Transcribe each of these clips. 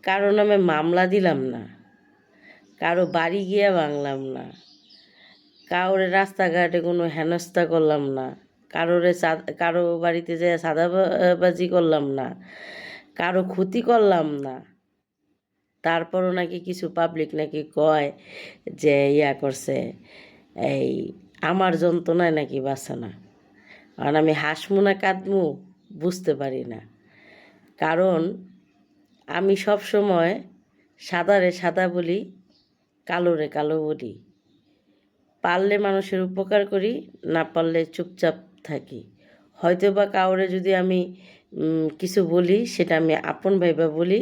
কারো নামে মামলা দিলাম না, কারো বাড়ি গিয়ে ভাঙলাম না, কারোর রাস্তাঘাটে কোনো হেনস্থা করলাম না, কারো বাড়িতে যেয়ে সাদাবাজি করলাম না, কারো ক্ষতি করলাম না। তারপরও নাকি কিছু পাবলিক নাকি কয় যে করছে, এই আমার যন্ত্রণায় নাকি বাঁচে না। কারণ আমি হাসমু না কাঁদমু বুঝতে পারি না। কারণ আমি সব সময় সাদারে সাদা বলি, কালোরে কালো বলি। পারলে মানুষের উপকার করি, না পারলে চুপচাপ থাকি। হয়তো বা কাউরে যদি আমি কিছু বলি, সেটা আমি আপন ভাইবা বলি,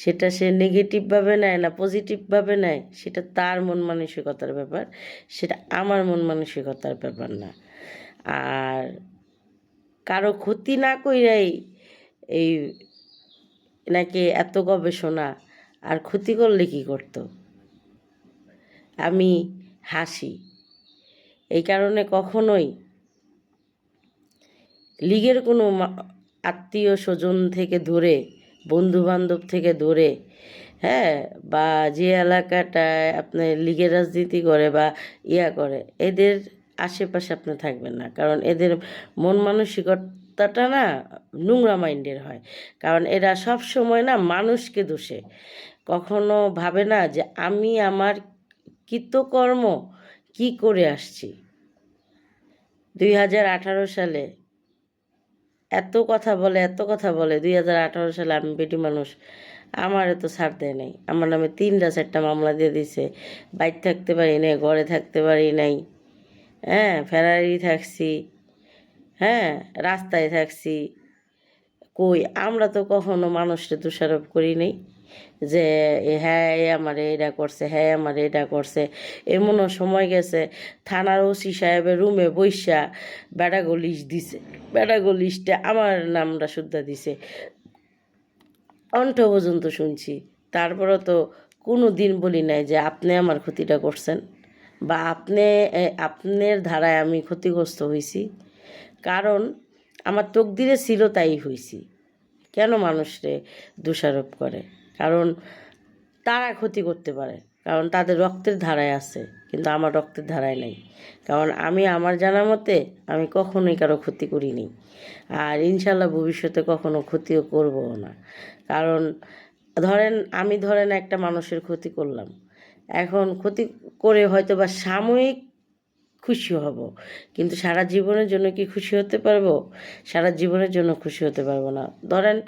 সেটা সে নেগেটিভভাবে নেয় না পজিটিভভাবে নেয়, সেটা তার মন মানসিকতার ব্যাপার, সেটা আমার মন মানসিকতার ব্যাপার না। আর কারো ক্ষতি না কইরাই এই নাকি এত গবেষণা, আর ক্ষতি করলে কি করতো? আমি হাসি এই কারণে কখনোই লীগের কোনো আত্মীয় স্বজন থেকে ধরে, বন্ধু বান্ধব থেকে ধরে, হ্যাঁ, বা যে এলাকাটায় আপনার লীগের রাজনীতি করে বা করে, এদের আশেপাশে আপনি থাকবেন না। কারণ এদের মন মানসিকতাটা না নোংরা মাইন্ডের হয়। কারণ এরা সব সময় না মানুষকে দোষে, কখনো ভাবে না যে আমি আমার কৃতকর্ম কি করে আসছি। 2018 সালে এত কথা বলে 2018 সালে আমি বেটি মানুষ, আমার তো ছাড় দেয় নাই। আমার নামে 3-4টা মামলা দিয়ে দিছে। বাইরে থাকতে পারি নাই, ঘরে থাকতে পারি নাই, হ্যাঁ, ফেরারি থাকছি, হ্যাঁ, রাস্তায় থাকছি। কই আমরা তো কখনো মানুষকে দোষারোপ করি নাই যে হ্যাঁ আমার এটা করছে, হ্যাঁ আমার এটা করছে। এমনও সময় গেছে থানার ওসি সাহেবের রুমে বইসা বেড়াগো লিস্ট দিছে, বেড়াগো লিস্টে আমার নামটা শুদ্ধা দিছে, কণ্ঠ পর্যন্ত শুনছি। তারপরও তো কোনো দিন বলি নাই যে আপনি আমার ক্ষতিটা করছেন বা আপনার ধারায় আমি ক্ষতিগ্রস্ত হয়েছি। কারণ আমার তকদিরে ছিল তাই হয়েছি। কেন মানুষরে দোষারোপ করে? কারণ তারা ক্ষতি করতে পারে, কারণ তাদের রক্তের ধারায় আছে, কিন্তু আমার রক্তের ধারায় নেই। কারণ আমি আমার জানা মতে আমি কখনোই কারো ক্ষতি করিনি, আর ইনশাল্লাহ ভবিষ্যতে কখনো ক্ষতিও করবো না। কারণ ধরেন একটা মানুষের ক্ষতি করলাম, এখন ক্ষতি করে হয়তো বা সাময়িক খুশি হব, কিন্তু সারা জীবনের জন্য কি খুশি হতে পারবো? সারা জীবনের জন্য খুশি হতে পারবো না। ধরেন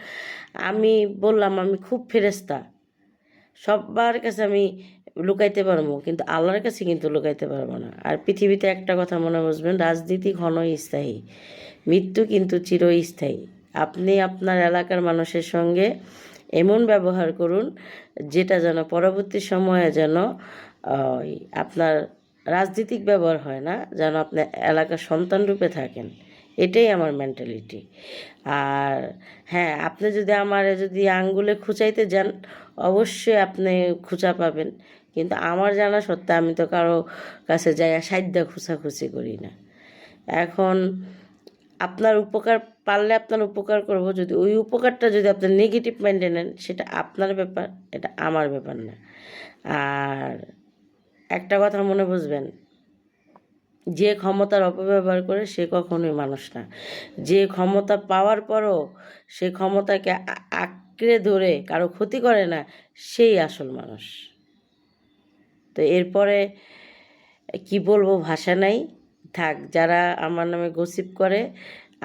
আমি বললাম আমি খুব ফেরেস্তা, সবার কাছে আমি লুকাইতে পারবো, কিন্তু আল্লাহর কাছে কিন্তু লুকাইতে পারবো না। আর পৃথিবীতে একটা কথা মনে বুঝবেন, রাজনীতি ক্ষণই স্থায়ী, মৃত্যু কিন্তু চিরস্থায়ী। আপনি আপনার এলাকার মানুষের সঙ্গে এমন ব্যবহার করুন যেটা যেন পরবর্তী সময়ে যেন আপনার রাজনীতিক ব্যবহার হয় না, যেন আপনি এলাকার সন্তান রূপে থাকেন। এটাই আমার মেন্টালিটি। আর হ্যাঁ, আপনি যদি আঙ্গুলে খুঁচাইতে যান, অবশ্যই আপনি খুঁচা পাবেন, কিন্তু আমার জানা সত্ত্বে আমি তো কারো কাছে যাই সাইডা খুঁচাখুচি করি না। এখন আপনার উপকার পারলে আপনার উপকার করব, যদি ওই উপকারটা যদি আপনার নেগেটিভ মাইন্ডে নেন, সেটা আপনার ব্যাপার, এটা আমার ব্যাপার না। আর একটা কথা মনে বুঝবেন, যে ক্ষমতার অপব্যবহার করে সে কখনোই মানুষ না। যে ক্ষমতা পাওয়ার পরও সে ক্ষমতাকে আঁকড়ে ধরে কারো ক্ষতি করে না, সেই আসল মানুষ। তো এরপরে কি বলবো, ভাষা নাই। থাক, যারা আমার নামে গসিপ করে,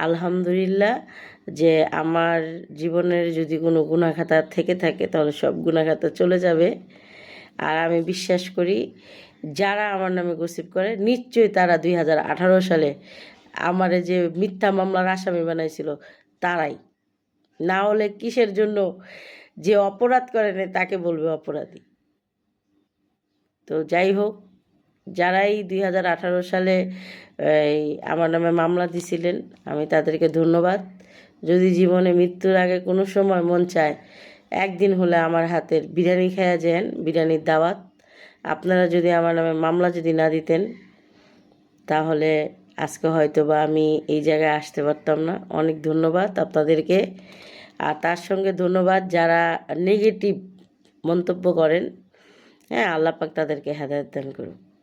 আলহামদুলিল্লাহ, যে আমার জীবনের যদি কোনো গুনাহখাতা থেকে থাকে তাহলে সব গুনাহখাতা চলে যাবে। আর আমি বিশ্বাস করি যারা আমার নামে গসিপ করে নিশ্চয়ই তারা 2018 সালে আমারে যে মিথ্যা মামলার আসামি বানাইছিল তারাই। না হলে কিসের জন্য যে অপরাধ করে নেই তাকে বলবে অপরাধী। তো যাই হোক, যারাই 2018 সালে এই আমার নামে মামলা দিছিলেন, আমি তাদেরকে ধন্যবাদ। যদি জীবনে মৃত্যুর আগে কোনো সময় মন চায়, একদিন হলে আমার হাতের বিরিয়ানি খেয়ে যান, বিরিয়ানির দাওয়াত। আপনারা যদি আমার নামে মামলা যদি না দিতেন, তাহলে আজকে হয়তো বা আমি এই জায়গায় আসতে পারতাম না। অনেক ধন্যবাদ আপনাদেরকে। আর তার সঙ্গে ধন্যবাদ যারা নেগেটিভ মন্তব্য করেন, হ্যাঁ আল্লাহ পাক তাদেরকে হেদায়েত দান করুক।